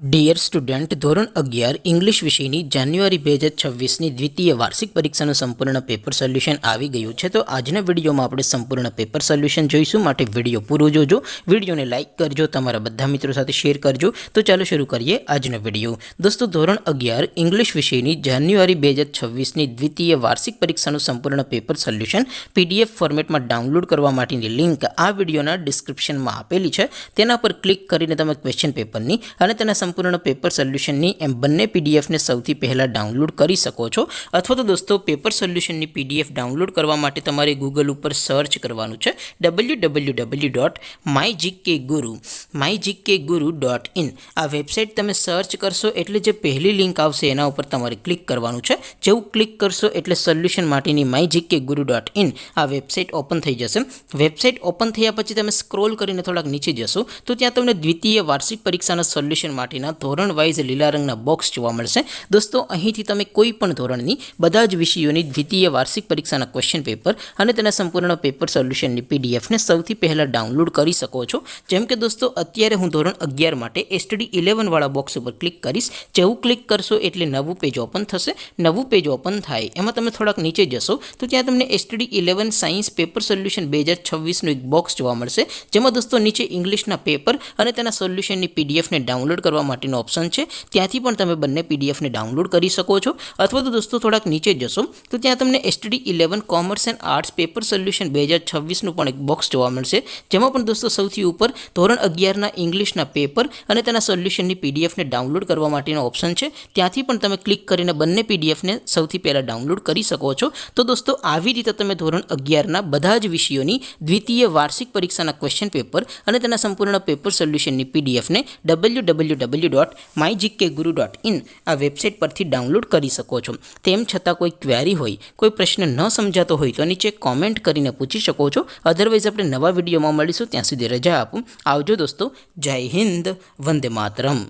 Dear student, ધોરણ 11 English વિષયની જાન્યુઆરી 2026ની દ્વિતીય વાર્ષિક પરીક્ષાનું સંપૂર્ણ પેપર સોલ્યુશન આવી ગયું છે. તો આજના વિડીયોમાં આપણે સંપૂર્ણ પેપર સોલ્યુશન જોઈશું, માટે વિડીયો પૂરો જોજો. વિડીયોને લાઇક કરજો, તમારા બધા મિત્રો સાથે શેર કરજો. તો ચાલો શરૂ કરીએ આજનો વિડીયો. દોસ્તો, ધોરણ 11 ઇંગ્લિશ વિષયની જાન્યુઆરી 2026ની દ્વિતીય વાર્ષિક પરીક્ષાનું સંપૂર્ણ પેપર સોલ્યુશન PDF ફોર્મેટમાં ડાઉનલોડ કરવા માટેની લિંક આ વિડીયોના ડિસ્ક્રિપ્શનમાં આપેલી છે. તેના પર ક્લિક કરીને તમે ક્વેશ્ચન પેપરની અને તેના સંપૂર્ણ પેપર સોલ્યુશનની એમ બંને પીડીએફને સૌથી પહેલાં ડાઉનલોડ કરી શકો છો. અથવા તો દોસ્તો, પેપર સોલ્યુશનની PDF ડાઉનલોડ કરવા માટે તમારે ગૂગલ ઉપર સર્ચ કરવાનું છે www.mygkguru.in. આ વેબસાઇટ તમે સર્ચ કરશો એટલે જે પહેલી લિંક આવશે એના ઉપર તમારે ક્લિક કરવાનું છે. જેવું ક્લિક કરશો એટલે સોલ્યુશન માટેની mygkguru.in આ વેબસાઇટ ઓપન થઈ જશે. વેબસાઇટ ઓપન થયા પછી તમે સ્ક્રોલ કરીને થોડાક નીચે જશો તો ત્યાં તમને દ્વિતીય વાર્ષિક પરીક્ષાના સોલ્યુશન માટેના ધોરણ વાઇઝ લીલા રંગના બોક્સ જોવા મળશે. દોસ્તો, અહીંથી તમે કોઈ પણ ધોરણની બધા જ વિષયોની દ્વિતીય વાર્ષિક પરીક્ષાના ક્વેશ્ચન પેપર અને તેના સંપૂર્ણ પેપર સોલ્યુશનની પીડીએફને સૌથી પહેલાં ડાઉનલોડ કરી શકો છો. જેમ કે દોસ્તો, અત્યારે હું ધોરણ 11 માટે STD11 વાળા બોક્સ ઉપર ક્લિક કરીશ. જેવું ક્લિક કરશો એટલે નવું પેજ ઓપન થશે. નવું પેજ ઓપન થાય એમાં તમે થોડાક નીચે જશો તો ત્યાં તમને STD11 સાયન્સ પેપર સોલ્યુશન 2026નું એક બોક્સ જોવા મળશે. જેમાં દોસ્તો નીચે ઇંગ્લિશના પેપર અને તેના સોલ્યુશનની પીડીએફને ડાઉનલોડ કરવા માટેનો ઓપ્શન છે. ત્યાંથી પણ તમે બંને પીડીએફને ડાઉનલોડ કરી શકો છો. અથવા તો દોસ્તો થોડાક નીચે જશો તો ત્યાં તમને STD11 commerce and arts paper solution 2026નું પણ એક બોક્સ જોવા મળશે. જેમાં પણ દોસ્તો સૌથી ઉપર ધોરણ 11ના ઇંગ્લિશના પેપર અને તેના સોલ્યુશનની પીડીએફને ડાઉનલોડ કરવા માટેનો ઓપ્શન છે. ત્યાંથી પણ તમે ક્લિક કરીને બંને પીડીએફને સૌથી પહેલાં ડાઉનલોડ કરી શકો છો. તો દોસ્તો, આવી રીતે તમે ધોરણ 11ના બધા જ વિષયોની દ્વિતીય વાર્ષિક પરીક્ષાના ક્વેશ્ચન પેપર અને તેના સંપૂર્ણ પેપર સોલ્યુશનની પીડીએફને www.mygkguru.in આ વેબસાઇટ પરથી ડાઉનલોડ કરી શકો છો. તેમ છતાં કોઈ ક્વેરી હોય, કોઈ પ્રશ્ન ન સમજાતો હોય તો નીચે કોમેન્ટ કરીને પૂછી શકો છો. અધરવાઇઝ આપણે નવા વિડીયોમાં મળીશું. ત્યાં સુધી રજા આપું. આવજો દોસ્તો. જય હિન્દ. વંદે માતરમ.